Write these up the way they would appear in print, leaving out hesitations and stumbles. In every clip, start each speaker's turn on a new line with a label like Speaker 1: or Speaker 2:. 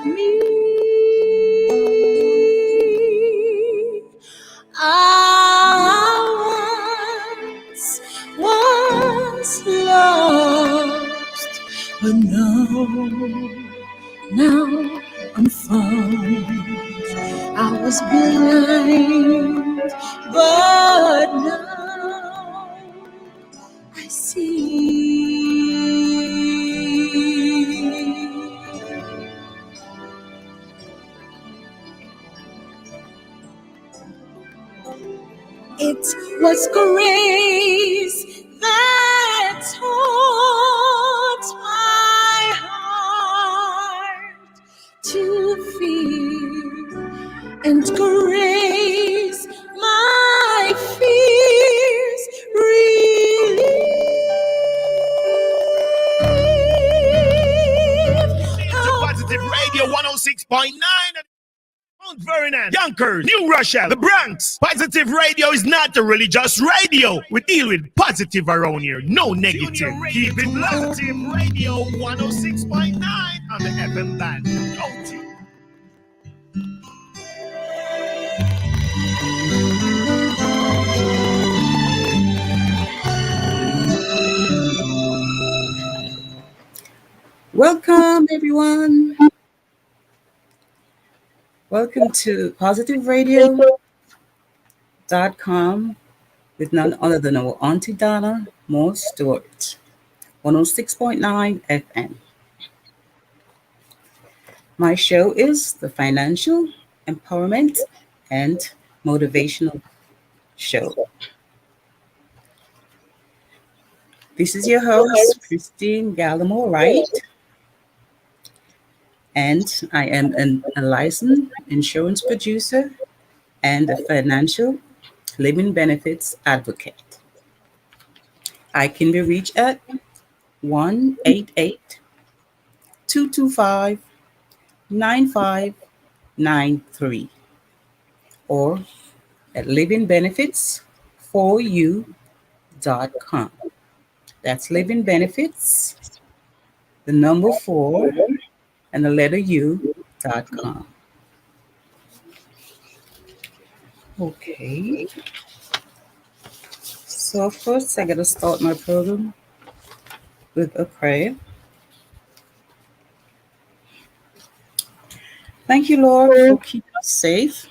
Speaker 1: me. I once was lost, but now I'm found. I was blind, but now I see. It was grace that taught my heart to fear, and grace my fears relieved.
Speaker 2: Positive Radio 106.9. Mount Vernon, Yonkers, New Rochelle, the Bronx. Positive Radio is not a religious radio. We deal with positive around here, no negative. Keep it Positive Radio 106.9 on the FM band.
Speaker 1: Welcome, everyone. Welcome to positiveradio.com with none other than our Auntie Donna Moore Stewart, 106.9 FM. My show is the Financial Empowerment and Motivational Show. This is your host, Christine Gallimore Wright, and I am a licensed insurance producer and a financial living benefits advocate. I can be reached at 1-888-225-9593 or at livingbenefits4u.com. That's living benefits, the number 4, and the letter U.com. Okay. So first I got to start my program with a prayer. Thank you, Lord, for keeping us safe.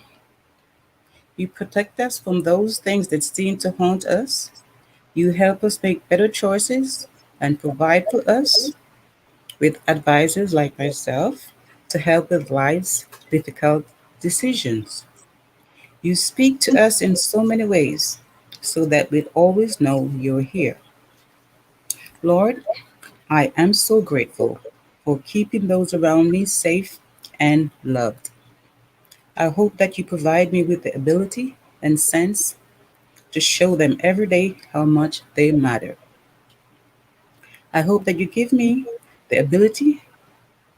Speaker 1: You protect us from those things that seem to haunt us. You help us make better choices and provide for us with advisors like myself to help with life's difficult decisions. You speak to us in so many ways so that we always know you're here. Lord, I am so grateful for keeping those around me safe and loved. I hope that you provide me with the ability and sense to show them every day how much they matter. I hope that you give me the ability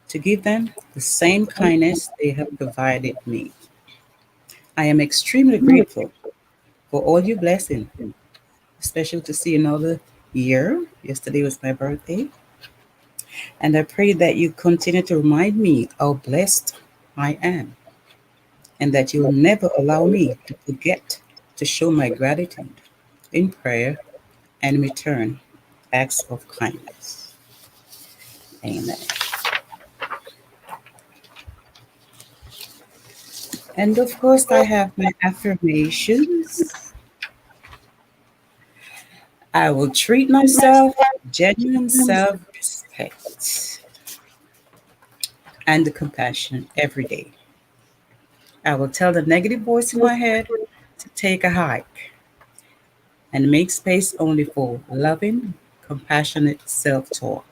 Speaker 1: to give them the same kindness they have provided me. I am extremely grateful for all your blessings, especially to see another year. Yesterday was my birthday. And I pray that you continue to remind me how blessed I am, and that you will never allow me to forget to show my gratitude in prayer and return acts of kindness. Amen. And of course, I have my affirmations. I will treat myself with genuine self-respect and compassion every day. I will tell the negative voice in my head to take a hike and make space only for loving, compassionate self-talk.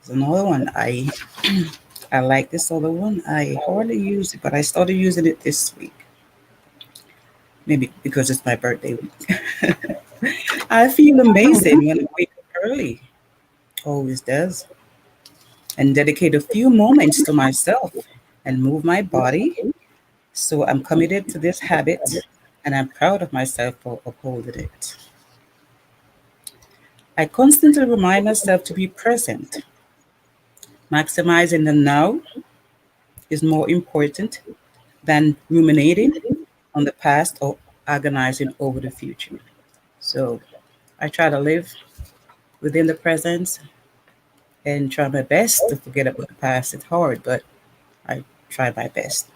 Speaker 1: There's another one. I like this other one. I hardly use it, but I started using it this week. Maybe because it's my birthday week. I feel amazing when I wake up early. Always does. And dedicate a few moments to myself and move my body. So I'm committed to this habit and I'm proud of myself for upholding it. I constantly remind myself to be present. Maximizing the now is more important than ruminating on the past or agonizing over the future. So I try to live within the present and try my best to forget about the past. It's hard, but I try my best.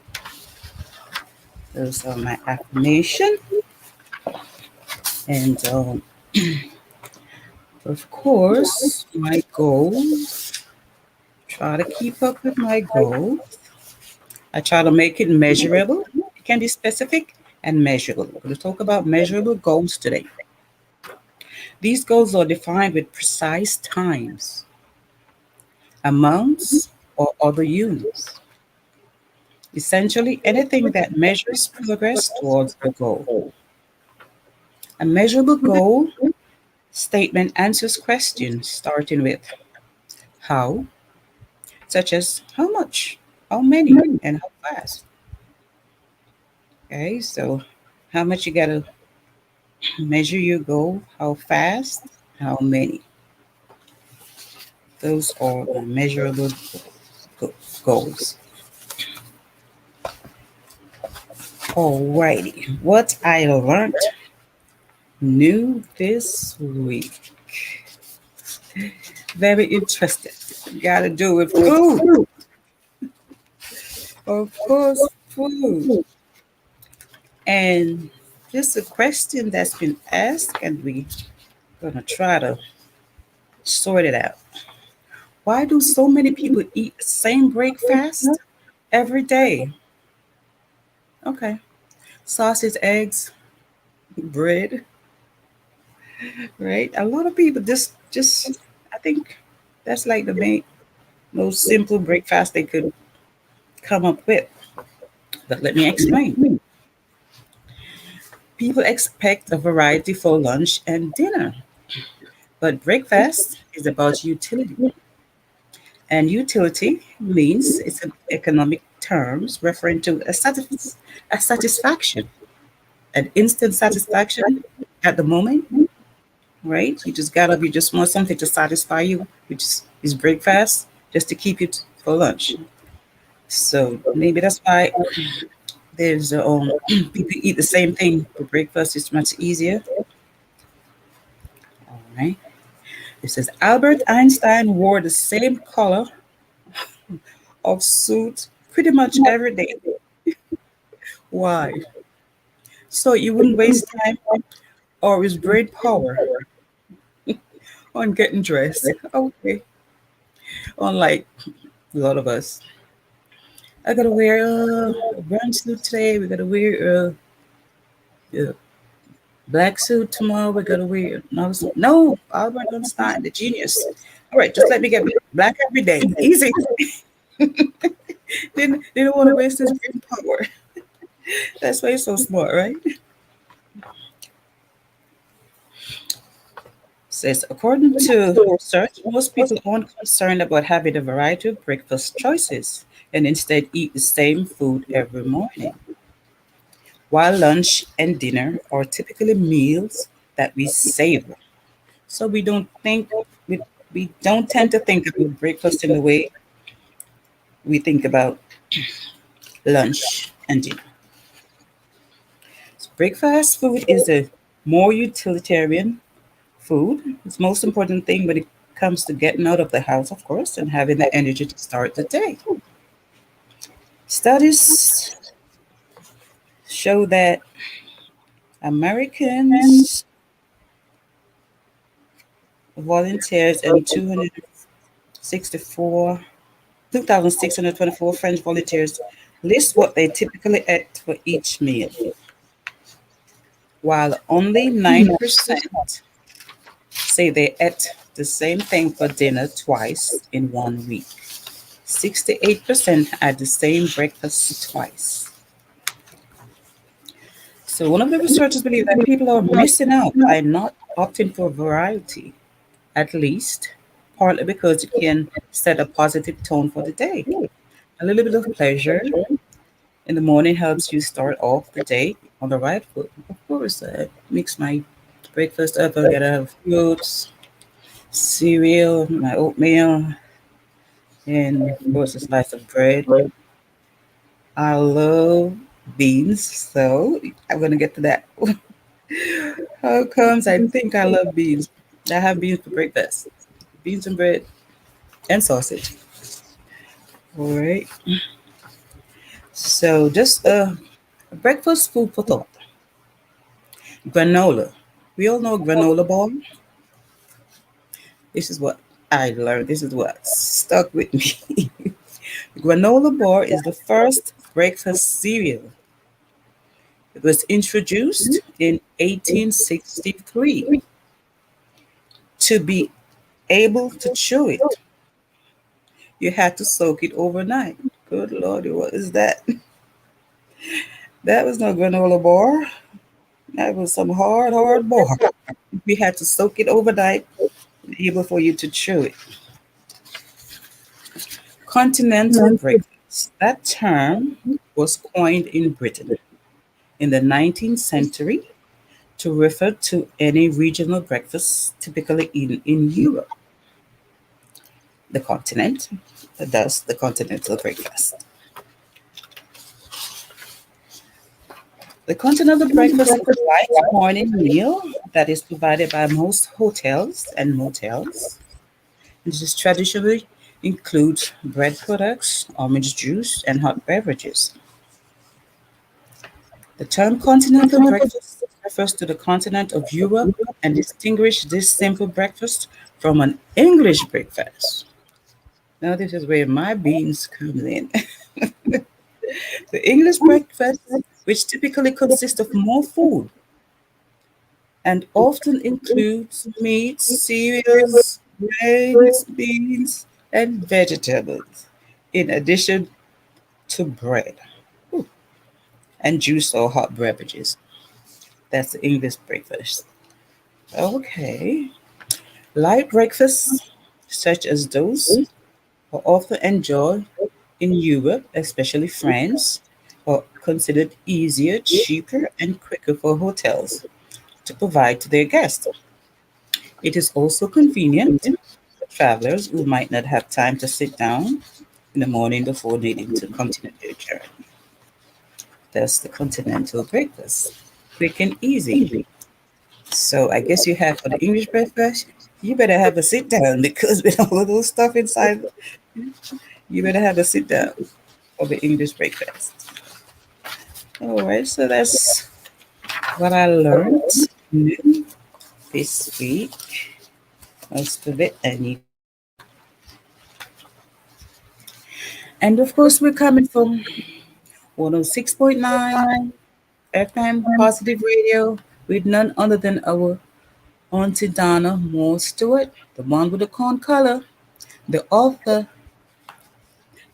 Speaker 1: Those are my affirmation. And of course, my goals. Try to keep up with my goals. I try to make it measurable. It can be specific and measurable. We're going to talk about measurable goals today. These goals are defined with precise times, amounts, or other units. Essentially, anything that measures progress towards the goal. A measurable goal statement answers questions starting with how, such as how much, how many, and how fast. Okay, so how much you got to measure your goal, how fast, how many. Those are the measurable goals. Alrighty, what I learned new this week. Very interesting. Got to do with food. Of course, food. And just a question that's been asked, and we're going to try to sort it out. Why do so many people eat the same breakfast every day? Okay. Sausage, eggs, bread, right? A lot of people just I think that's like the most simple breakfast they could come up with. But let me explain. People expect a variety for lunch and dinner, but breakfast is about utility. And utility means it's an economic terms referring to a satisfaction, an instant satisfaction at the moment, right? You just want something to satisfy you, which is breakfast, just to keep you for lunch. So maybe that's why there's people eat the same thing for breakfast. It's much easier. All right. It says Albert Einstein wore the same color of suit pretty much every day. Why? So you wouldn't waste time or his brain power on getting dressed. Okay. Unlike a lot of us. I gotta wear a brown suit today. We gotta wear a black suit tomorrow. We gotta wear another suit. No, Albert Einstein, the genius. All right, just let me get black every day. Easy. They don't want to waste his brain power. That's why he's so smart, right? Says according to research, most people aren't concerned about having a variety of breakfast choices and instead eat the same food every morning. While lunch and dinner are typically meals that we savor. So we don't tend to think about breakfast in the way we think about lunch and dinner. So breakfast food is a more utilitarian food. It's the most important thing when it comes to getting out of the house, of course, and having the energy to start the day. Studies show that Americans volunteers and 2,624 French volunteers list what they typically eat for each meal, while only 9% say they ate the same thing for dinner twice in 1 week. 68% had the same breakfast twice. So one of the researchers believe that people are missing out by not opting for variety, at least partly because it can set a positive tone for the day. A little bit of pleasure in the morning helps you start off the day on the right foot. Of course, I mix my breakfast up. I gotta have fruits, cereal, my oatmeal, and of course a slice of bread. I love beans, so I'm gonna get to that. How comes I think I love beans? I have beans for breakfast. Beans and bread and sausage. All right. So just a breakfast food for thought. Granola. We all know granola bar. This is what I learned. This is what stuck with me. Granola bar is the first breakfast cereal. It was introduced in 1863. To be able to chew it, you had to soak it overnight. Good Lord, what is that? That was no granola bar. That was some hard bar. We had to soak it overnight able for you to chew it. Continental breakfast. That term was coined in Britain in the 19th century to refer to any regional breakfast typically in Europe, the continent, thus the continental breakfast. The continental breakfast is a light morning meal that is provided by most hotels and motels. This is traditionally includes bread products, orange juice, and hot beverages. The term continental breakfast refers to the continent of Europe and distinguish this simple breakfast from an English breakfast. Now this is where my beans come in. The English breakfast, which typically consists of more food and often includes meat, cereals, grains, beans, and vegetables, in addition to bread and juice or hot beverages. That's the English breakfast. Okay. Light breakfasts, such as those, are often enjoyed in Europe, especially France, are considered easier, cheaper, and quicker for hotels to provide to their guests. It is also convenient for travelers who might not have time to sit down in the morning before needing to continue their journey. Thus, the continental breakfast, quick and easy. So, I guess you have for the English breakfast, you better have a sit down because with all of those stuff inside, you better have a sit down for the English breakfast. All right, so that's what I learned new this week. Most of it, and of course, we're coming from 106.9 FM Positive Radio with none other than our Auntie Donna Moore Stewart, the one with the corn color, the author.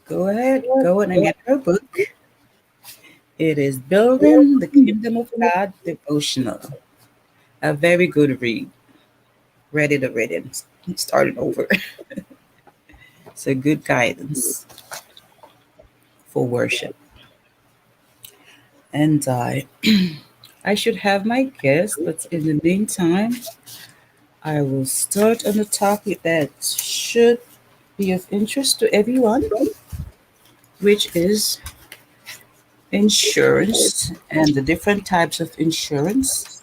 Speaker 1: Go ahead and get her book. It is Building the Kingdom of God Devotional. A very good read. Read it already. Started over. It's a good guidance for worship. And I should have my guest, but in the meantime, I will start on a topic that should be of interest to everyone, which is insurance and the different types of insurance.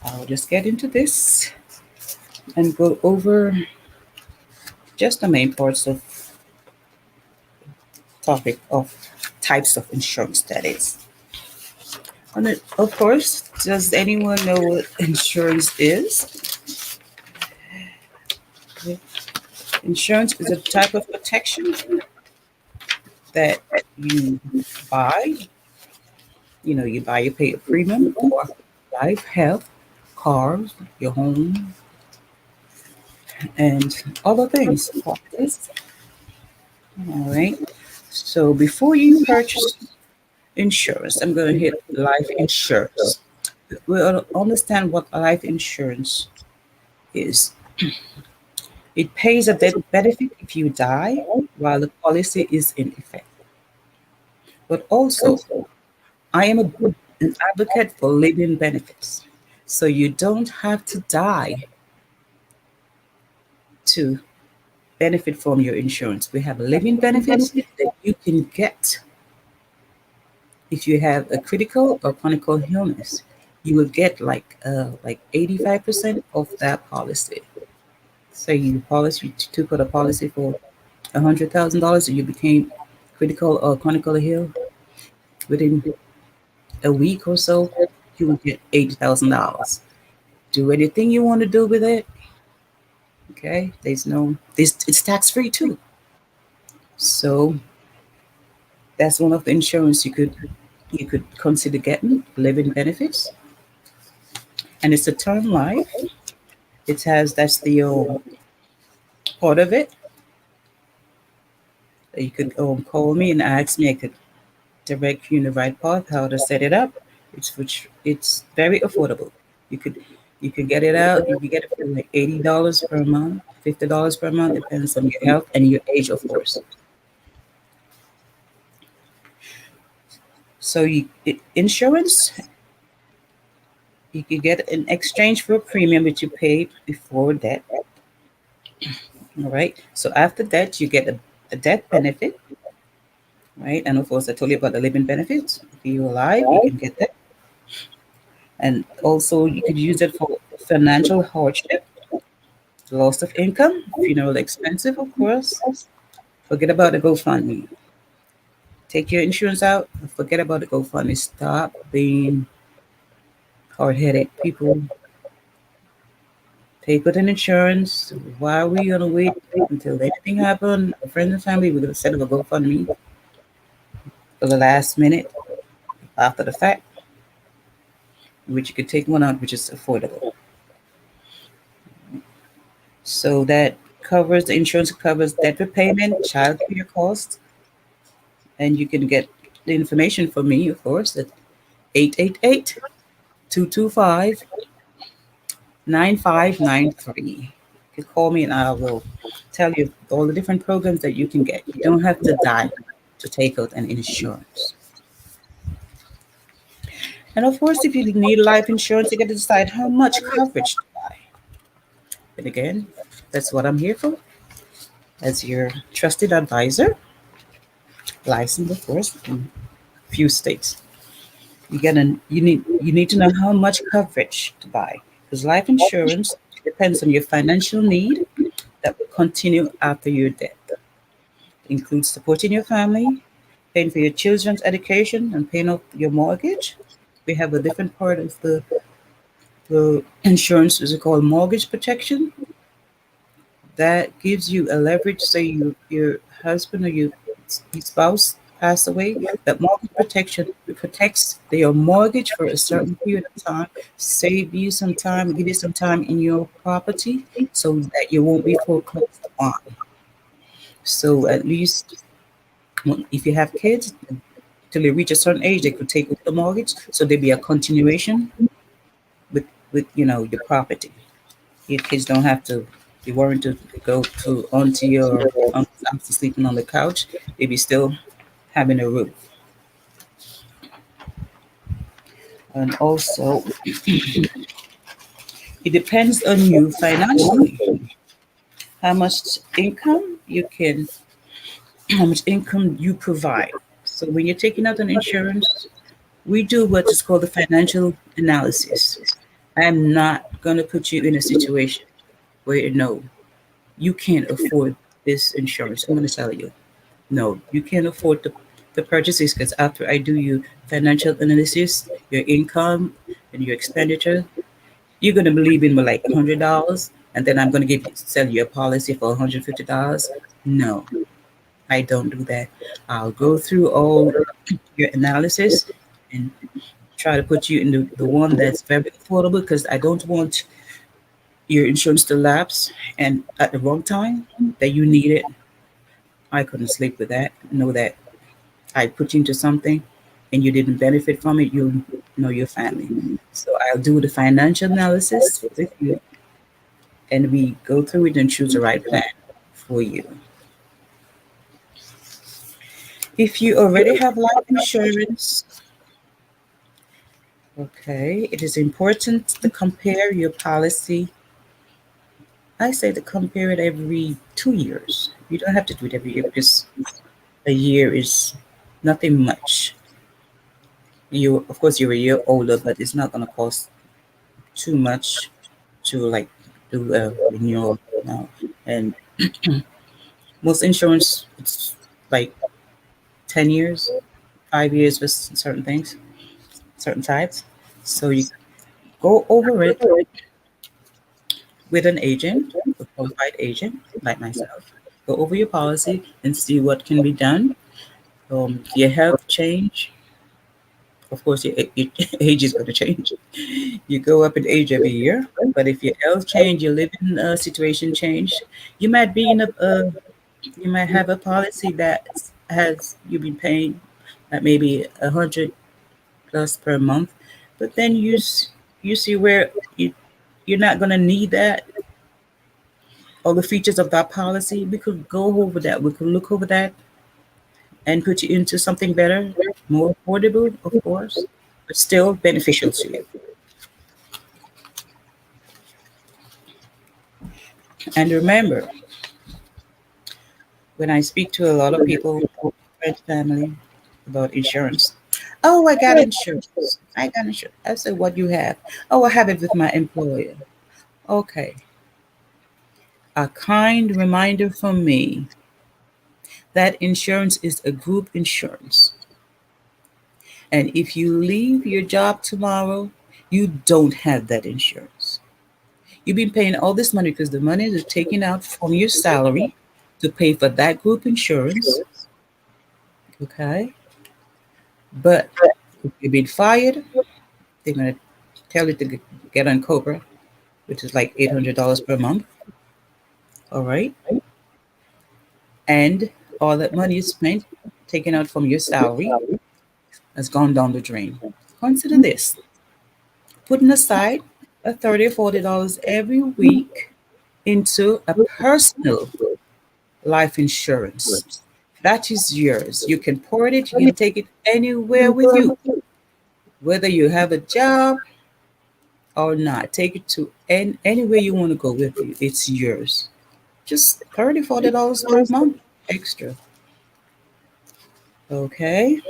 Speaker 1: I'll just get into this and go over just the main parts of topic of types of insurance that is. And of course, does anyone know what insurance is? Insurance is a type of protection that you buy. You pay a premium for life, health, cars, your home, and other things. Properties. All right. So before you purchase insurance, I'm going to hit life insurance. We'll understand what life insurance is. It pays a death benefit if you die while the policy is in effect. But also, I am an advocate for living benefits. So you don't have to die to benefit from your insurance. We have living benefits that you can get if you have a critical or chronic illness. You will get like 85% of that policy. Say you policy to put a policy for $100,000 and you became critical or chronically ill within a week or so, you will get $80,000. Do anything you want to do with it. Okay, there's no this it's tax free too. So that's one of the insurance you could consider getting, living benefits, and it's a term life. It has that's the part of it. You could call me and ask me. I could direct you in the right path how to set it up. It's very affordable. You could you can get it out. You can get it for like $80 per month, $50 per month, depends on your health and your age, of course. So insurance, you could get in exchange for a premium that you paid before that. All right. So after that, you get a death benefit, right? And of course, I told you about the living benefits. If you're alive, you can get that. And also, you could use it for financial hardship, loss of income, funeral expensive, of course. Forget about the GoFundMe. Take your insurance out. Forget about the GoFundMe. Stop being hard-headed. People take out an insurance. Why are we gonna wait until anything happens? Friends and family, we're gonna set up a GoFundMe for the last minute after the fact, which you could take one out, which is affordable. So that covers the insurance covers debt repayment, child care costs, and you can get the information from me, of course, at 888-225-9593. You can call me and I will tell you all the different programs that you can get. You don't have to die to take out an insurance. And of course, if you need life insurance, you get to decide how much coverage to buy. But again, that's what I'm here for, as your trusted advisor, licensed, of course, in a few states. You need to know how much coverage to buy, because life insurance depends on your financial need that will continue after your death. It includes supporting your family, paying for your children's education, and paying off your mortgage. We have a different part of the insurance is called mortgage protection. That gives you a leverage. Say your husband or your spouse passed away. That mortgage protection protects your mortgage for a certain period of time, save you some time, give you some time in your property, so that you won't be foreclosed on. So at least if you have kids, till they reach a certain age, they could take over the mortgage. So there'd be a continuation with your property. Your kids don't have to be worried to go to onto your uncle's house to sleeping on the couch. They be still having a roof. And also, it depends on you financially. How much income you can, how much income you provide. So when you're taking out an insurance, we do what is called the financial analysis. I'm not going to put you in a situation where no, you can't afford this insurance. I'm going to tell you, no, you can't afford the purchases, because after I do your financial analysis, your income and your expenditure, you're going to believe in like $100, and then I'm going to sell you a policy for $150. No, I don't do that. I'll go through all your analysis and try to put you in the one that's very affordable, because I don't want your insurance to lapse and at the wrong time that you need it. I couldn't sleep with that. Know that I put you into something and you didn't benefit from it, you know your family. So I'll do the financial analysis with you and we go through it and choose the right plan for you. If you already have life insurance, okay, it is important to compare your policy I say to compare it every 2 years. You don't have to do it every year because a year is nothing much. You, of course, you're a year older, but it's not going to cost too much to like do a renewal now. And most insurance, it's like 10 years, 5 years for certain things, certain types. So you go over it with an agent, a qualified agent like myself. Go over your policy and see what can be done. Your health change. Of course, your age is going to change. You go up in age every year, but if your health change, your living situation change, you might be in you might have a policy that has you been paying maybe 100 plus per month, but then you see where you're not going to need that, all the features of that policy. We could go over that. We could look over that and put you into something better, more affordable, of course, but still beneficial to you. And remember, when I speak to a lot of people, friends, family, about insurance, oh, I got insurance. I got insurance. I said, what you have? Oh, I have it with my employer. Okay. A kind reminder from me that insurance is a group insurance. And if you leave your job tomorrow, you don't have that insurance. You've been paying all this money because the money is taken out from your salary to pay for that group insurance. Okay. But if you've been fired, they're going to tell you to get on Cobra, which is like $800 per month. All right. And all that money is spent, taken out from your salary, has gone down the drain. Consider this, putting aside a $30 or $40 every week into a personal life insurance. That is yours. You can port it, you can take it anywhere with you, whether you have a job or not. Take it to anywhere you want to go with you. It's yours. Just $30 or $40 per month extra. Okay.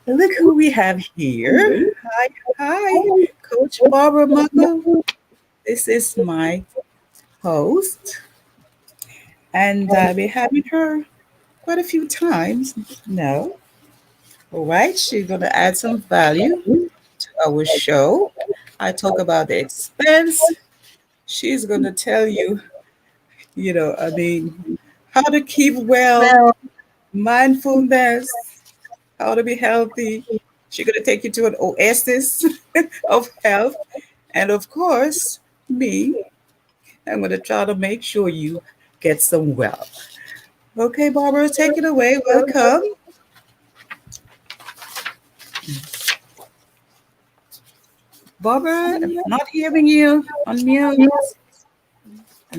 Speaker 1: Look who we have here. Hi, hi, Coach Barbara Muckle. This is my host, and I've been having her quite a few times. No. All right, she's going to add some value to our show. I talk about the expense. She's going to tell you, I mean, how to keep well, mindfulness, how to be healthy. She's going to take you to an oasis of health. And of course, me, I'm going to try to make sure you get some wealth. Okay, Barbara, take it away. Welcome. Barbara, I'm not hearing you. Unmute.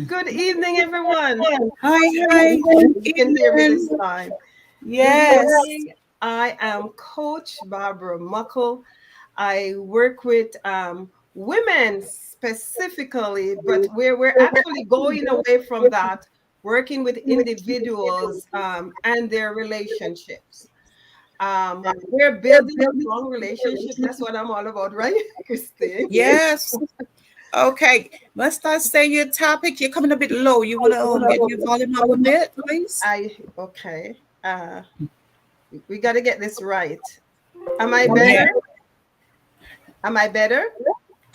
Speaker 3: Good evening, everyone.
Speaker 1: Hi, hi.
Speaker 3: You can hear me this time.
Speaker 1: Yes.
Speaker 3: Good evening. I am Coach Barbara Muckle. I work with women specifically, but we're actually going away from that, working with individuals and their relationships. We're building a strong relationship. That's what I'm all about, right, Christine?
Speaker 1: Yes. Okay. Must I say your topic? You're coming a bit low. You want to get your volume up a bit, please?
Speaker 3: Okay. We got to get this right. Am I better? Am I better?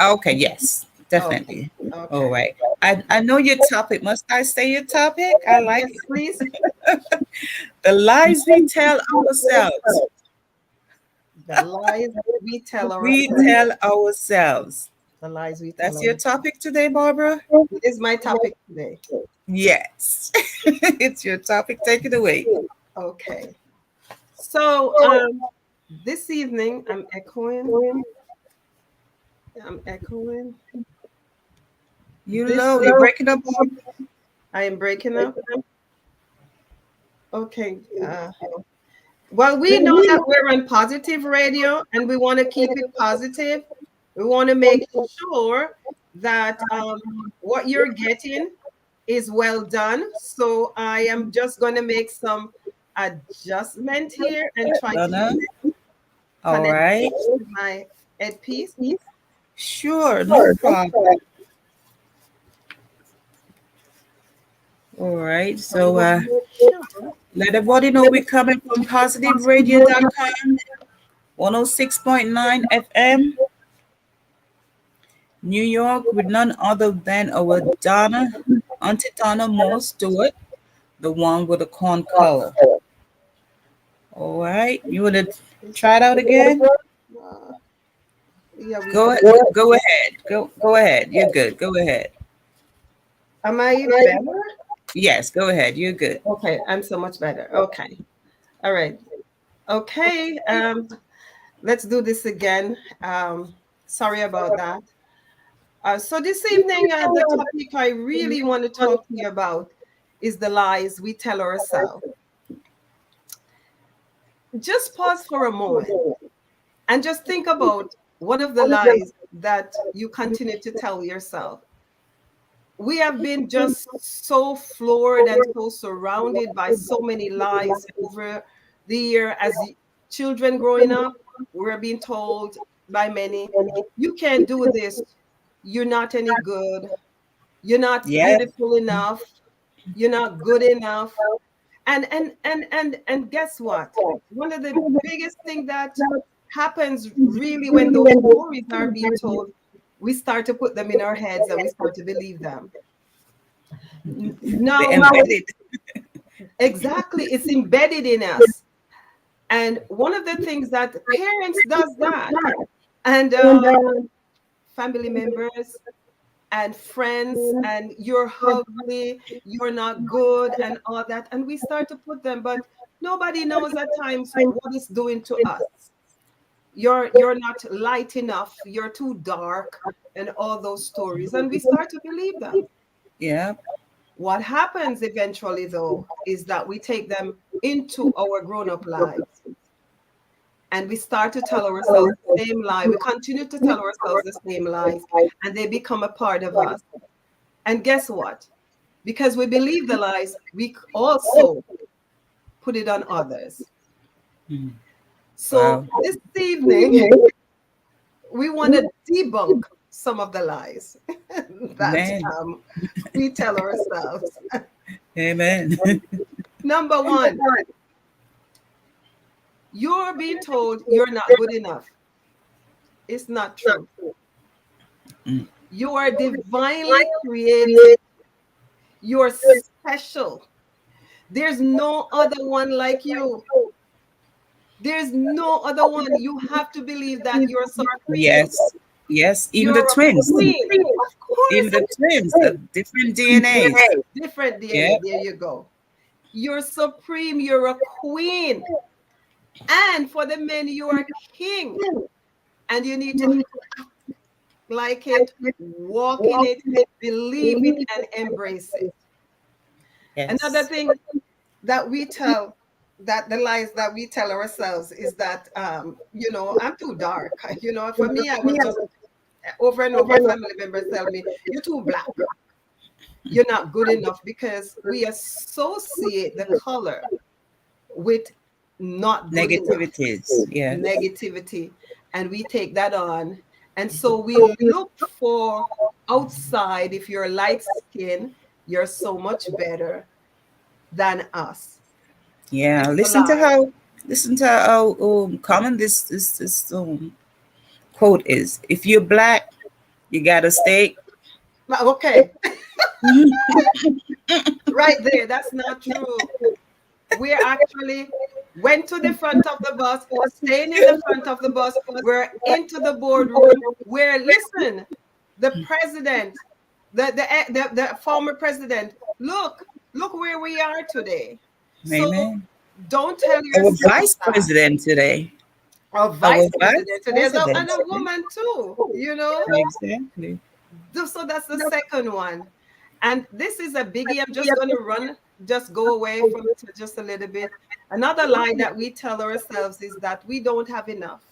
Speaker 1: Okay, yes, definitely.
Speaker 3: Okay.
Speaker 1: All right. I know your topic. Must I say your topic? I like
Speaker 3: Yes, please.
Speaker 1: the lies we tell ourselves.
Speaker 3: The lies we tell ourselves.
Speaker 1: We tell ourselves.
Speaker 3: The lies we tell
Speaker 1: That's your topic today, Barbara?
Speaker 3: It is my topic today.
Speaker 1: Yes. It's your topic. Take it away.
Speaker 3: Okay. So this evening I'm echoing.
Speaker 1: You're breaking up.
Speaker 3: I am breaking up. Okay. Well, we know that we're on positive radio and we want to keep it positive. We want to make sure that what you're getting is well done. So I am just going to make some adjustment here and try to
Speaker 1: Donna? All
Speaker 3: connect
Speaker 1: right.
Speaker 3: to my headpiece.
Speaker 1: Sure, no problem. All right. So let everybody know we're coming from positiveradio.com, 106.9 FM, New York, with none other than our Donna, Auntie Donna Moore Stewart, the one with the corn color. All right. You want to try it out again?
Speaker 3: Uh, yeah, we
Speaker 1: Go
Speaker 3: can.
Speaker 1: ahead. Go ahead. Go ahead. You're good. Go ahead.
Speaker 3: Am I better?
Speaker 1: Yes, go ahead. You're good.
Speaker 3: Okay, I'm so much better. Okay. All right. Okay. Let's do this again. Sorry about that. So this evening, the topic I really want to talk to you about is the lies we tell ourselves. Just pause for a moment and just think about one of the lies that you continue to tell yourself. We have been just so floored and so surrounded by so many lies over the year as children growing up. We're being told by many, you can't do this, you're not any good, you're not
Speaker 1: Yes.
Speaker 3: beautiful enough, you're not good enough. And guess what? One of the biggest thing that happens really when those stories are being told, we start to put them in our heads and we start to believe them.
Speaker 1: They
Speaker 3: Now,
Speaker 1: embedded.
Speaker 3: exactly, it's embedded in us. And one of the things that parents does that, and family members and friends, and you're ugly, you're not good, and all that. And we start to put them, but nobody knows at times what it's doing to us. You're not light enough, you're too dark, and all those stories. And we start to believe them.
Speaker 1: Yeah.
Speaker 3: What happens eventually, though, is that we take them into our grown up lives and we start to tell ourselves the same lie. We continue to tell ourselves the same lies, and they become a part of us. And guess what? Because we believe the lies, we also put it on others.
Speaker 1: Mm.
Speaker 3: So
Speaker 1: Wow.
Speaker 3: this evening, we want to debunk some of the lies that
Speaker 1: Man.
Speaker 3: we tell ourselves.
Speaker 1: Amen.
Speaker 3: Number one, you're being told you're not good enough. It's not true.
Speaker 1: Mm.
Speaker 3: You are divinely created. You're special. There's no other one like you. There's no other one. You have to believe that you're supreme.
Speaker 1: Yes. Yes. Even the
Speaker 3: You're a
Speaker 1: twins.
Speaker 3: queen. Of
Speaker 1: Even
Speaker 3: course,
Speaker 1: the twins. The different DNAs.
Speaker 3: different DNA.
Speaker 1: Yeah.
Speaker 3: There you go. You're supreme. You're a queen. And for the men, you are king. And you need to like it, walk in it, believe it, and embrace it. Another
Speaker 1: Yes.
Speaker 3: thing that we tell, that the lies that we tell ourselves is that I'm too dark. For me, I was just over and over family members tell me, you're too black, you're not good enough, because we associate the color with not good enough,
Speaker 1: Negativities. Yeah.
Speaker 3: negativity, and we take that on. And so we look for outside, if you're light skin, you're so much better than us.
Speaker 1: Yeah.
Speaker 3: It's a lie.
Speaker 1: Listen to how common this quote is. If you're black, you got a steak.
Speaker 3: Okay, right there, that's not true. We actually went to the front of the bus, staying in the front of the bus. We're into the boardroom where, listen, the president, the former president, look where we are today. So
Speaker 1: Amen.
Speaker 3: don't tell
Speaker 1: Our
Speaker 3: yourself
Speaker 1: vice
Speaker 3: that.
Speaker 1: president today.
Speaker 3: Our
Speaker 1: Our
Speaker 3: vice
Speaker 1: vice
Speaker 3: president, so there's
Speaker 1: president.
Speaker 3: and a woman too.
Speaker 1: Exactly.
Speaker 3: So that's the second one. And this is a biggie. I'm just going to just go away from it for just a little bit. Another lie that we tell ourselves is that we don't have enough.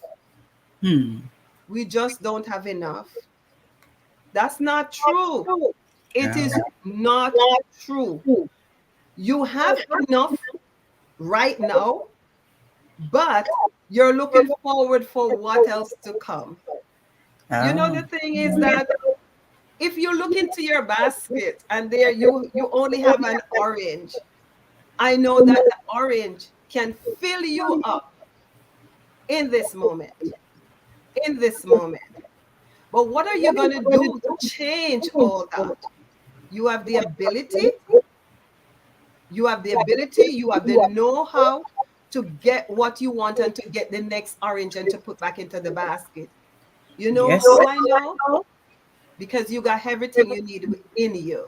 Speaker 1: Hmm.
Speaker 3: We just don't have enough. That's not true. It is not true. You have enough right now, but you're looking forward for what else to come. You know, the thing is that if you look into your basket and there you only have an orange, I know that the orange can fill you up in this moment. In this moment. But what are you going to do to change all that? You have the ability, you have the know-how to get what you want and to get the next orange and to put back into the basket. You know
Speaker 1: Yes.
Speaker 3: how I know? Because you got everything you need within you.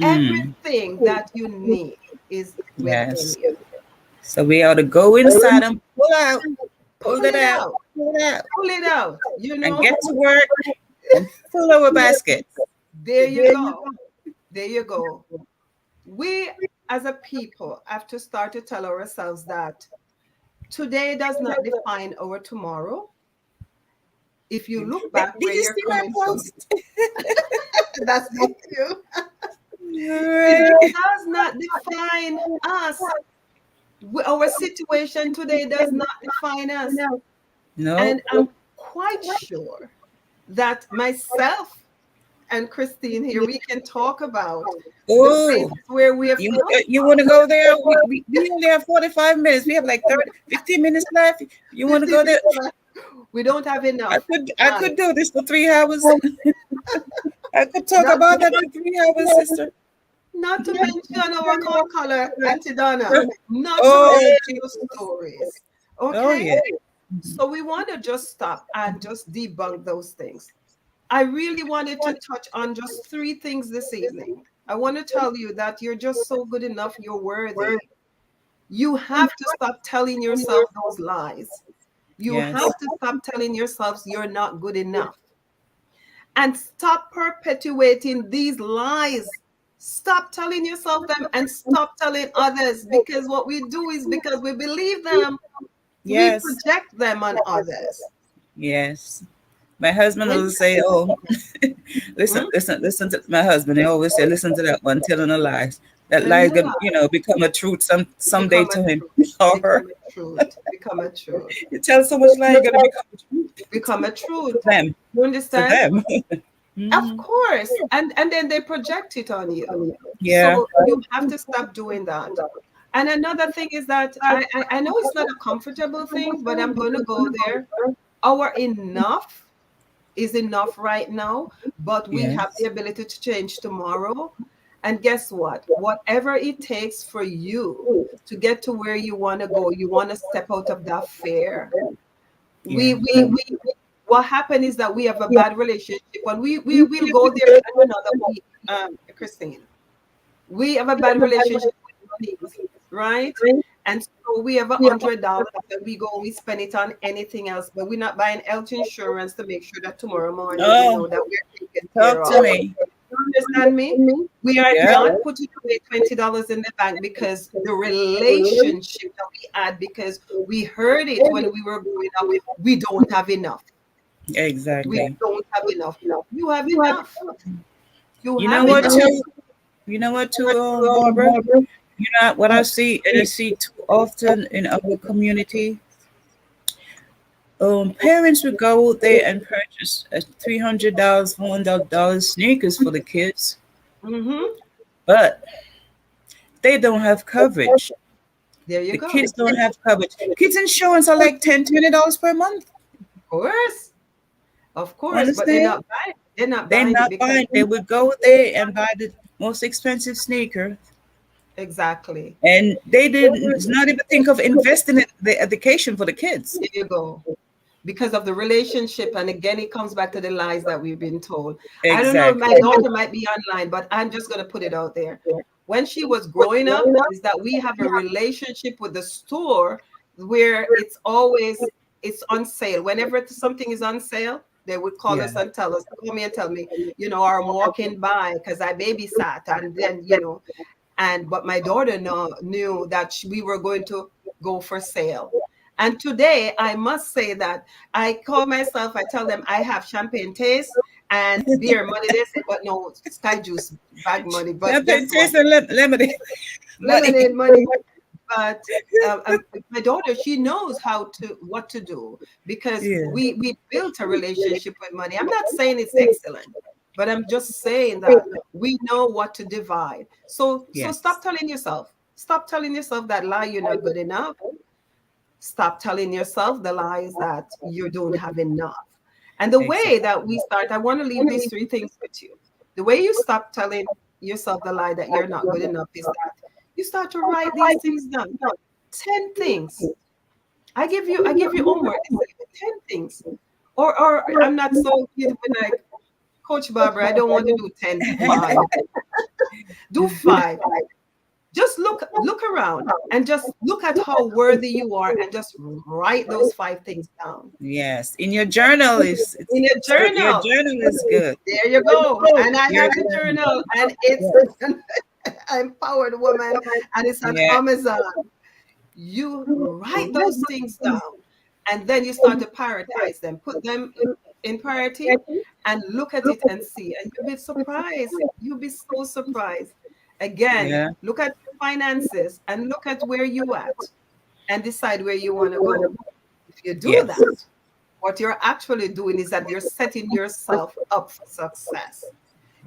Speaker 3: Everything that you need is within
Speaker 1: Yes.
Speaker 3: you.
Speaker 1: So we ought to go inside and pull out, pull it out,
Speaker 3: pull it out, you know,
Speaker 1: and get to work and fill our baskets.
Speaker 3: There you go. There you go. We as a people have to start to tell ourselves that today does not define our tomorrow. If you look back
Speaker 1: Did
Speaker 3: where
Speaker 1: you
Speaker 3: you're
Speaker 1: see my
Speaker 3: coming from,
Speaker 1: post?
Speaker 3: that's not you.
Speaker 1: Right.
Speaker 3: It does not define us. Our situation today does not define us.
Speaker 1: No.
Speaker 3: And I'm quite sure that myself and Christine here, we can talk about the places where we have
Speaker 1: you want to go there? We only have 45 minutes. We have like 15 minutes left. You want to go there?
Speaker 3: We don't have enough.
Speaker 1: I could do this for 3 hours. I could talk about that for 3 hours, sister.
Speaker 3: Not to mention our color, Auntie Donna. Not to mention the stories. Okay?
Speaker 1: Oh, yeah.
Speaker 3: So we want to just stop and just debunk those things. I really wanted to touch on just 3 things this evening. I want to tell you that you're just so good enough. You're worthy. You have to stop telling yourself those lies. You have to stop telling yourselves you're not good enough. And stop perpetuating these lies. Stop telling yourself them and stop telling others, because what we do is because we believe them, we project them on others.
Speaker 1: Yes. My husband will say, "Oh, listen to my husband." They always say, "Listen to that one telling a lie. That lie is gonna, become a truth someday to him or her."
Speaker 3: Become a truth.
Speaker 1: You tell so much lie, you're gonna become a truth.
Speaker 3: Become a truth.
Speaker 1: To them.
Speaker 3: You understand?
Speaker 1: To them.
Speaker 3: Of course. And then they project it on you.
Speaker 1: Yeah.
Speaker 3: So you have to stop doing that. And another thing is that I know it's not a comfortable thing, but I'm going to go there. Our enough is enough right now, but we have the ability to change tomorrow. And guess what? Whatever it takes for you to get to where you want to go, you want to step out of that fear. What happened is that we have a bad relationship, and we will go there another week, Christine. We have a bad relationship with money, right? And so we have $100 and we go, we spend it on anything else, but we're not buying health insurance to make sure that tomorrow morning we know that we're taken care of.
Speaker 1: Talk to me.
Speaker 3: You understand me? We are not putting away $20 in the bank because the relationship that we had, because we heard it when we were growing up, we don't have enough.
Speaker 1: Exactly.
Speaker 3: We don't have enough. You have enough.
Speaker 1: You know what, Barbara? You know what I see too often in our community? Parents would go out there and purchase $300, $400 sneakers for the kids, but they don't have coverage.
Speaker 3: There you go.
Speaker 1: The kids don't have coverage. Kids insurance are like $10, $20 per month.
Speaker 3: Of course, but they're not buying.
Speaker 1: They're not buying. They would go there and buy the most expensive sneaker.
Speaker 3: Exactly.
Speaker 1: And they didn't not even think of investing in the education for the kids.
Speaker 3: There you go. Because of the relationship. And again, it comes back to the lies that we've been told.
Speaker 1: Exactly.
Speaker 3: I don't know if my daughter might be online, but I'm just going to put it out there. When she was growing up, is that we have a relationship with the store where it's on sale. Whenever something is on sale, they would call us and tell me, or I'm walking by because I babysat, and then, but my daughter knew that we were going to go for sale. And today, I must say that I tell them I have champagne taste and beer money. They say, but no, sky juice bag money. But guess
Speaker 1: Champagne
Speaker 3: what?
Speaker 1: taste and lemonade.
Speaker 3: Lemonade money. But my daughter, she knows what to do, because
Speaker 1: Yeah.
Speaker 3: we built a relationship with money. I'm not saying it's excellent, but I'm just saying that we know what to divide. So
Speaker 1: Yes.
Speaker 3: stop telling yourself that lie you're not good enough. Stop telling yourself the lies that you don't have enough. And the way
Speaker 1: Exactly.
Speaker 3: that we start, I want to leave these three things with you. The way you stop telling yourself the lie that you're not good enough is that you start to write these things down. 10 things. I give you homework. 10 things. Or I'm not so good with, like, Coach Barbara, I don't want to do 10, do 5. Do 5. Just look around and just look at how worthy you are, and just write those 5 things down
Speaker 1: Yes. In your journal
Speaker 3: in your
Speaker 1: it's good. Your
Speaker 3: journal.
Speaker 1: journal is good.
Speaker 3: There you go. And I
Speaker 1: Your
Speaker 3: have the
Speaker 1: journal.
Speaker 3: journal, and it's Empowered Woman, and it's on
Speaker 1: Yeah.
Speaker 3: Amazon. You write those things down, and then you start to prioritize them, put them in priority, and look at it and see. And you'll be surprised. You'll be so surprised. Again,
Speaker 1: Yeah.
Speaker 3: look at your finances and look at where you at, and decide where you want to go. If you do
Speaker 1: Yes.
Speaker 3: that, what you're actually doing is that you're setting yourself up for success.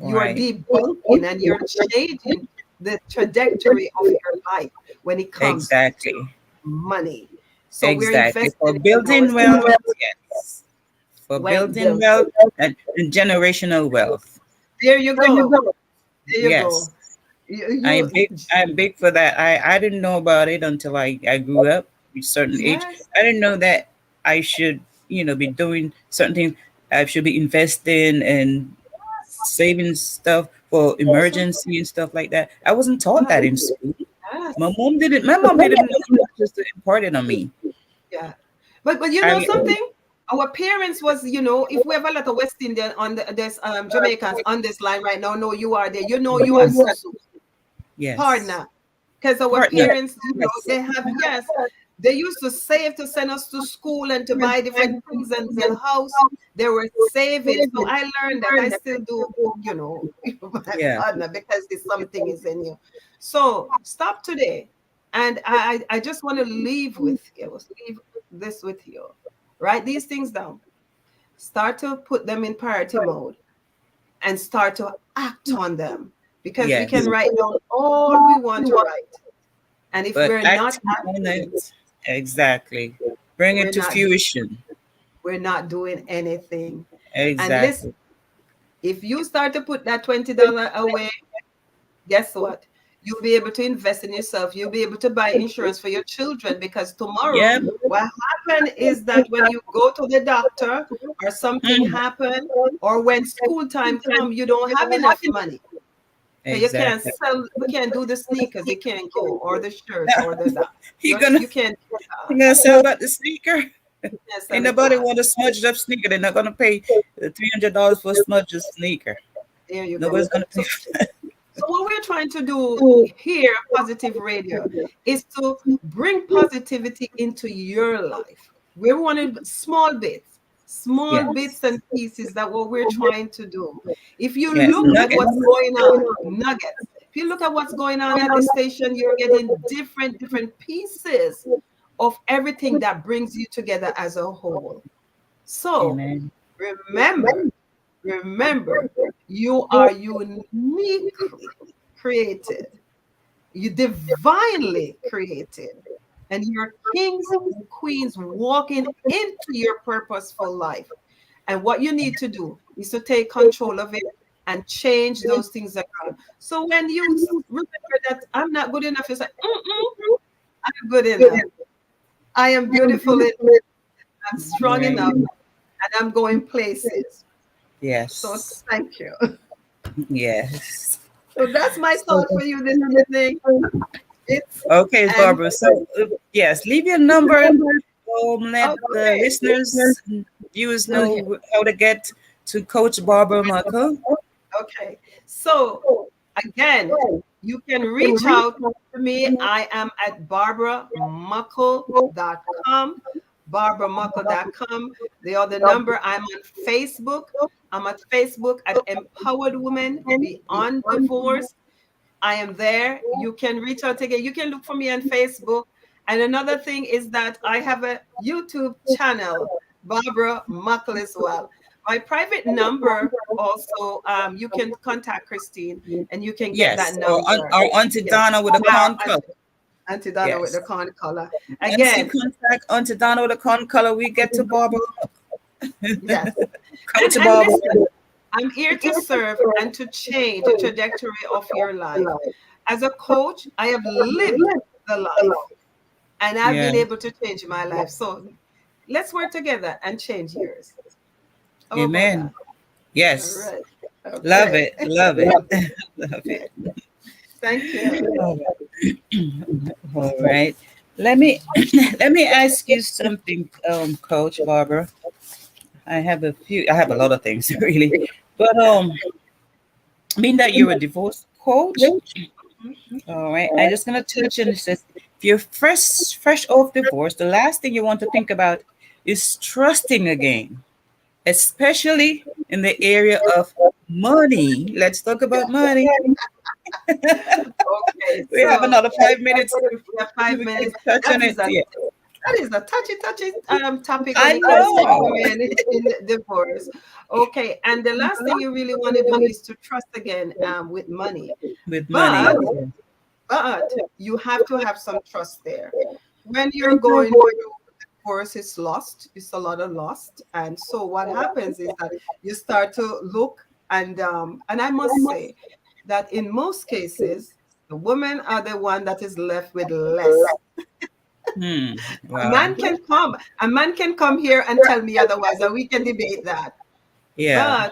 Speaker 3: You are
Speaker 1: Right.
Speaker 3: debunking and you're changing the trajectory of your life when it comes to
Speaker 1: Exactly.
Speaker 3: money. So we're
Speaker 1: Exactly. For
Speaker 3: investing in
Speaker 1: building wealth,
Speaker 3: ourselves.
Speaker 1: yes. For
Speaker 3: Well,
Speaker 1: building wealth and generational wealth.
Speaker 3: there you go. There you
Speaker 1: Yes.
Speaker 3: go. You,
Speaker 1: I'm big for that. I didn't know about it until I grew up at a certain age.
Speaker 3: yes,
Speaker 1: I didn't know that I should, be doing certain things. I should be investing and saving stuff for emergency and stuff like that. I wasn't taught that in school.
Speaker 3: yes,
Speaker 1: My mom didn't know enough just to impart it on me.
Speaker 3: yeah. But you know
Speaker 1: I
Speaker 3: something? Our parents was, if we have a lot of West Indian on this Jamaicans on this line right now, no, you are there. You are Susu.
Speaker 1: yes.
Speaker 3: Partner. Because our
Speaker 1: Partner.
Speaker 3: parents,
Speaker 1: Yes.
Speaker 3: they have, yes, they used to save to send us to school and to buy different things and build house. They were saving. So I learned that. I still do, my
Speaker 1: Yeah.
Speaker 3: partner, because this something is in you. So stop today. And I just want to leave this with you. Write these things down. Start to put them in priority mode and start to act on them, because we can
Speaker 1: Yes.
Speaker 3: write down all we want to write. And if
Speaker 1: But
Speaker 3: we're not
Speaker 1: acting on
Speaker 3: acting,
Speaker 1: it, exactly. Bring it
Speaker 3: we're
Speaker 1: to
Speaker 3: not
Speaker 1: fruition.
Speaker 3: we're not doing anything. And listen,
Speaker 1: Exactly.
Speaker 3: if you start to put that $20 away, guess what? You'll be able to invest in yourself. You'll be able to buy insurance for your children, because tomorrow,
Speaker 1: Yep.
Speaker 3: what happens is that when you go to the doctor or something
Speaker 1: Mm,
Speaker 3: happen, or when school time come, you don't have enough money. So you can't
Speaker 1: exactly.
Speaker 3: sell, we can't do the sneakers, you can't go, or the shirts, or the that.
Speaker 1: He gonna
Speaker 3: You can't do
Speaker 1: he
Speaker 3: that.
Speaker 1: gonna sell that the sneaker.
Speaker 3: You can't
Speaker 1: Ain't
Speaker 3: sell it
Speaker 1: nobody
Speaker 3: fast.
Speaker 1: want a smudged up sneaker. They're not gonna pay $300 for a smudged up sneaker.
Speaker 3: There you go.
Speaker 1: Nobody's gonna pay
Speaker 3: So,
Speaker 1: for that.
Speaker 3: so what we're trying to do here, Positive Radio, is to bring positivity into your life. We wanted small bits
Speaker 1: Yes.
Speaker 3: and pieces, that what we're trying to do. If you
Speaker 1: Yes.
Speaker 3: look at
Speaker 1: Nuggets.
Speaker 3: what's going on, nuggets. If you look at what's going on at the station, you're getting different pieces of everything that brings you together as a whole. So
Speaker 1: Amen.
Speaker 3: remember, you are uniquely created. You divinely created. And you're kings and queens walking into your purposeful life. And what you need to do is to take control of it and change those things around. So when you remember that I'm not good enough, you say, I'm good enough. I am beautiful enough. I'm strong
Speaker 1: Right.
Speaker 3: enough. And I'm going places. So
Speaker 1: Yes.
Speaker 3: thank you.
Speaker 1: Yes.
Speaker 3: So that's my thought for you this evening. It's
Speaker 1: Okay,
Speaker 3: and
Speaker 1: Barbara. So yes, leave your number. Let the
Speaker 3: okay.
Speaker 1: listeners, viewers
Speaker 3: Okay.
Speaker 1: know how to get to Coach Barbara Muckle.
Speaker 3: Okay. So again, you can reach out to me. I am at barbaramuckle.com. barbaramuckle.com. The other number, I'm on Facebook. I'm at Facebook at Empowered Women Beyond Divorce. I am there. You can reach out again. You can look for me on Facebook. And another thing is that I have a YouTube channel, Barbara Muckle as well. My private number also, you can contact Christine and you can get that
Speaker 1: Yes, or,
Speaker 3: number.
Speaker 1: or Auntie Donna with a con color.
Speaker 3: Auntie Donna with the
Speaker 1: Yes.
Speaker 3: con color.
Speaker 1: Once you
Speaker 3: Again,
Speaker 1: contact Auntie Donna with a con color, we get to Barbara.
Speaker 3: yes.
Speaker 1: Coach
Speaker 3: And
Speaker 1: Barbara.
Speaker 3: listen, I'm here to serve and to change the trajectory of your life. As a coach, I have lived the life and I've been
Speaker 1: Yeah.
Speaker 3: able to change my life. So let's work together and change yours. How about
Speaker 1: Amen.
Speaker 3: that?
Speaker 1: Yes.
Speaker 3: All right.
Speaker 1: Love
Speaker 3: Okay.
Speaker 1: it. Love it. Love it.
Speaker 3: Thank you.
Speaker 1: All right. Let me let me ask you something, Coach Barbara. I have a lot of things really. But being that you're a divorce coach, all right, I'm just gonna touch on this. If you're fresh off divorce, the last thing you want to think about is trusting again, especially in the area of money. Let's talk about money.
Speaker 3: Okay.
Speaker 1: We have
Speaker 3: So
Speaker 1: another 5 minutes.
Speaker 3: we have 5 minutes.
Speaker 1: Touch
Speaker 3: That
Speaker 1: on
Speaker 3: is
Speaker 1: it.
Speaker 3: a
Speaker 1: Yeah.
Speaker 3: that is a touchy topic when
Speaker 1: I
Speaker 3: it comes to
Speaker 1: know.
Speaker 3: women in divorce. Okay, and the last thing you really want to do is to trust again with money.
Speaker 1: With money.
Speaker 3: But you have to have some trust there. When you're going through divorce, it's lost. It's a lot of lost. And so what happens is that you start to look and I must say that in most cases, the women are the one that is left with less.
Speaker 1: Hmm.
Speaker 3: A
Speaker 1: Wow.
Speaker 3: man can come here and tell me otherwise, and we can debate that.
Speaker 1: Yeah.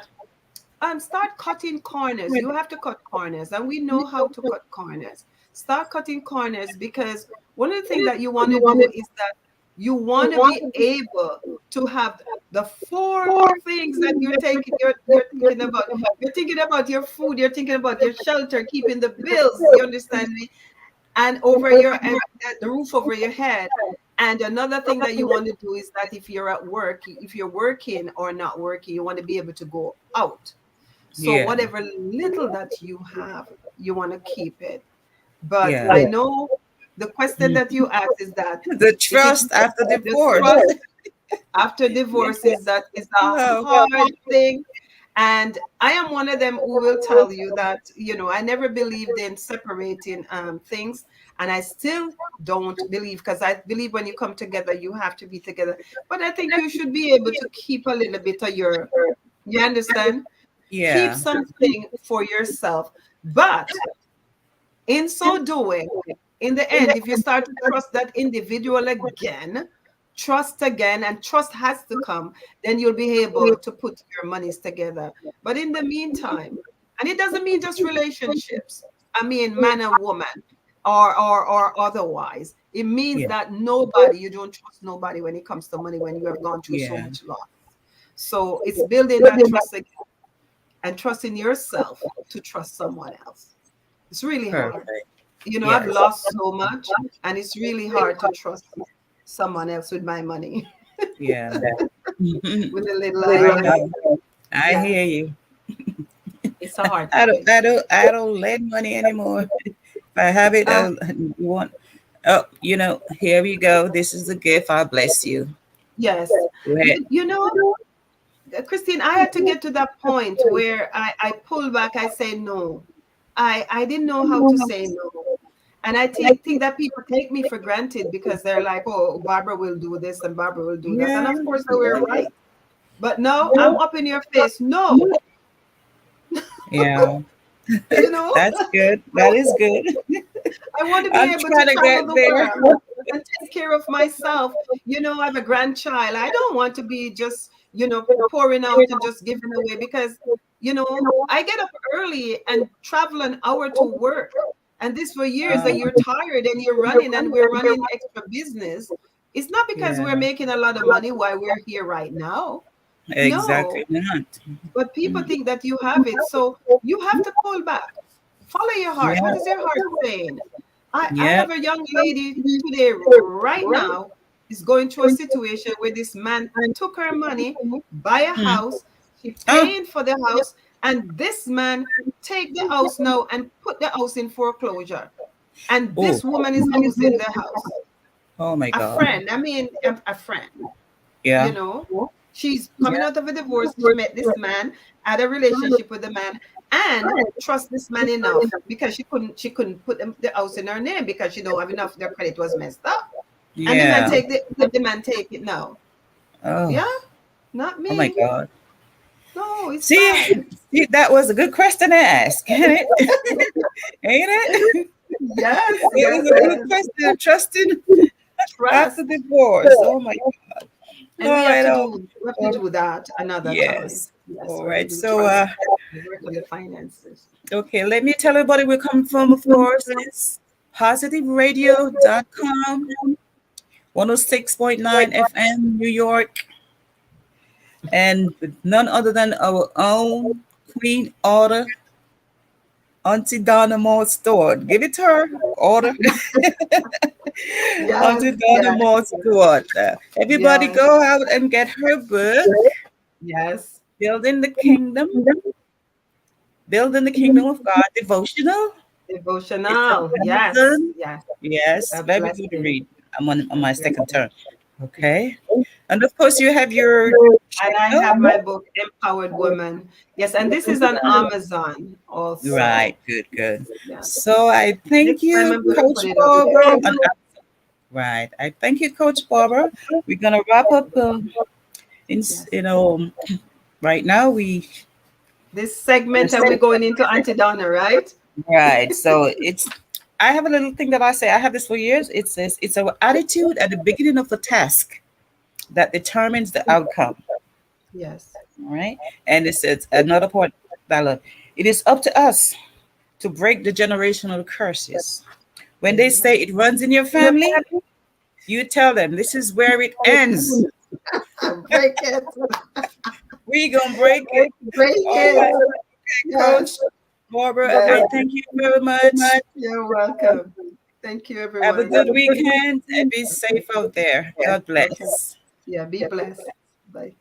Speaker 3: But start cutting corners. You have to cut corners, and we know how to cut corners. Start cutting corners because one of the things that you want to do is that you want to be able to have the four things that you're thinking about. You're thinking about your food. You're thinking about your shelter, keeping the bills. You understand me? And over and the roof over your head. And another thing that you want to do is that if you're at work, if you're working or not working, you want to be able to go out. So
Speaker 1: Yeah.
Speaker 3: whatever little that you have, you want to keep it. But
Speaker 1: Yeah.
Speaker 3: I know the question that you asked is that
Speaker 1: The trust after
Speaker 3: the
Speaker 1: divorce.
Speaker 3: trust after divorce is a
Speaker 1: Oh,
Speaker 3: hard thing. And I am one of them who will tell you that, I never believed in separating things. And I still don't believe, because I believe when you come together, you have to be together. But I think you should be able to keep a little bit of you understand? Keep
Speaker 1: yeah.
Speaker 3: something for yourself. But in so doing, in the end, if you start to trust that individual again, trust again, and trust has to come, then you'll be able to put your monies together. But in the meantime, and it doesn't mean just relationships, I mean man and woman or otherwise. It means
Speaker 1: Yeah.
Speaker 3: that you don't trust nobody when it comes to money when you have gone through so
Speaker 1: Yeah.
Speaker 3: much loss. So it's building that trust again and trusting yourself to trust someone else. It's really hard.
Speaker 1: Perfect.
Speaker 3: I've
Speaker 1: Yes.
Speaker 3: lost so much, and it's really hard to trust someone else with my money,
Speaker 1: Yeah.
Speaker 3: with a little
Speaker 1: I
Speaker 3: I.
Speaker 1: know. I
Speaker 3: Yes,
Speaker 1: hear you.
Speaker 3: it's a hard
Speaker 1: I don't
Speaker 3: topic.
Speaker 1: I don't I don't lend money anymore. If I have it,
Speaker 3: Uh,
Speaker 1: you want oh, here we go. This is a gift. I bless you.
Speaker 3: yes,
Speaker 1: Go ahead.
Speaker 3: Christine, I had to get to that point where I pull back. I say no. I didn't know how to say no. And I think that people take me for granted because they're like, oh, Barbara will do this and Barbara will do that. And
Speaker 1: Yeah.
Speaker 3: of course, they were
Speaker 1: Yeah.
Speaker 3: right. But no, I'm up in your face. No,
Speaker 1: Yeah.
Speaker 3: you know,
Speaker 1: That's good. That is good.
Speaker 3: I want to be
Speaker 1: I'm
Speaker 3: able to
Speaker 1: trying to
Speaker 3: travel
Speaker 1: get
Speaker 3: the
Speaker 1: there.
Speaker 3: world and take care of myself. I have a grandchild. I don't want to be just, pouring out and just giving away because, I get up early and travel an hour to work. And this for years that you're tired and you're running and we're running extra business. It's not because we're
Speaker 1: Yeah.
Speaker 3: making a lot of money while we're here right now.
Speaker 1: Exactly
Speaker 3: No,
Speaker 1: not.
Speaker 3: but people think that you have it. So you have to pull back. Follow your heart. What
Speaker 1: Yeah.
Speaker 3: is your heart saying? I
Speaker 1: Yeah.
Speaker 3: have a young lady today, right now. is going through a situation where this man took her money, buy a
Speaker 1: Mm.
Speaker 3: house, she
Speaker 1: Oh,
Speaker 3: paying for the house, and this man take the house now and put the house in foreclosure. And
Speaker 1: oh,
Speaker 3: this woman is losing the house.
Speaker 1: oh my
Speaker 3: A
Speaker 1: God.
Speaker 3: friend, I mean, a friend,
Speaker 1: Yeah.
Speaker 3: you know, she's coming out of a divorce. She met this man, had a relationship with the man, and trust this man enough because she couldn't put the house in her name because she don't have enough. Their credit was messed up, and the man
Speaker 1: Yeah.
Speaker 3: take the man take it now.
Speaker 1: Oh,
Speaker 3: Yeah, not
Speaker 1: oh my
Speaker 3: me.
Speaker 1: God.
Speaker 3: No, it's
Speaker 1: See,
Speaker 3: bad.
Speaker 1: see, that was a good question to ask, ain't it? Ain't it?
Speaker 3: Yes,
Speaker 1: It
Speaker 3: yes,
Speaker 1: was a good
Speaker 3: yes.
Speaker 1: question. Trusting after
Speaker 3: Trust,
Speaker 1: divorce. Oh my God.
Speaker 3: and
Speaker 1: All right. Oh,
Speaker 3: we have to do that another time.
Speaker 1: yes.
Speaker 3: Yes,
Speaker 1: All
Speaker 3: where we
Speaker 1: right.
Speaker 3: do
Speaker 1: So,
Speaker 3: trust, we work on the finances.
Speaker 1: okay, let me tell everybody we come from, of course, it's positiveradio.com, 106.9 FM, New York, and with none other than our own Queen Order, Auntie Donna Moore Stewart. Give it to her. Order.
Speaker 3: Yes,
Speaker 1: Auntie Donna
Speaker 3: yes,
Speaker 1: Moore Stewart. Everybody
Speaker 3: yes,
Speaker 1: go out and get her book,
Speaker 3: yes.
Speaker 1: Building the Kingdom, Building the Kingdom of God devotional. It's on
Speaker 3: Devotional. Yes,
Speaker 1: Amazon.
Speaker 3: yes.
Speaker 1: Yes,
Speaker 3: A
Speaker 1: very good to
Speaker 3: blessing.
Speaker 1: read. I'm on
Speaker 3: A
Speaker 1: my second
Speaker 3: blessing.
Speaker 1: turn. Okay. And of course, you have your
Speaker 3: And I
Speaker 1: channel.
Speaker 3: have my book, Empowered Woman. Yes, and this is on Amazon
Speaker 1: Right.
Speaker 3: also.
Speaker 1: Good, good.
Speaker 3: Yes.
Speaker 1: So I thank
Speaker 3: Next time
Speaker 1: you,
Speaker 3: I'm going to
Speaker 1: Coach
Speaker 3: put it up
Speaker 1: Barbara.
Speaker 3: there.
Speaker 1: Right. I thank you, Coach Barbara. We're going to wrap up
Speaker 3: Yes.
Speaker 1: right now.
Speaker 3: This segment, and we're going into Auntie Donna, right?
Speaker 1: Right. So I have a little thing that I say. I have this for years. It says it's our attitude at the beginning of the task that determines the outcome.
Speaker 3: Yes.
Speaker 1: All right. And it says another point that I love. It is up to us to break the generational curses. When they say
Speaker 3: Amen.
Speaker 1: it runs in your family, you tell them this is where it ends.
Speaker 3: Break it.
Speaker 1: We gonna break it.
Speaker 3: Break
Speaker 1: All
Speaker 3: it.
Speaker 1: right,
Speaker 3: Yes.
Speaker 1: Coach Barbara.
Speaker 3: Yes.
Speaker 1: I thank you very much.
Speaker 3: You're welcome. Thank you,
Speaker 1: Have a
Speaker 3: everyone.
Speaker 1: good weekend and be safe out there. God
Speaker 3: Okay.
Speaker 1: bless.
Speaker 3: Yeah, be blessed. Bye.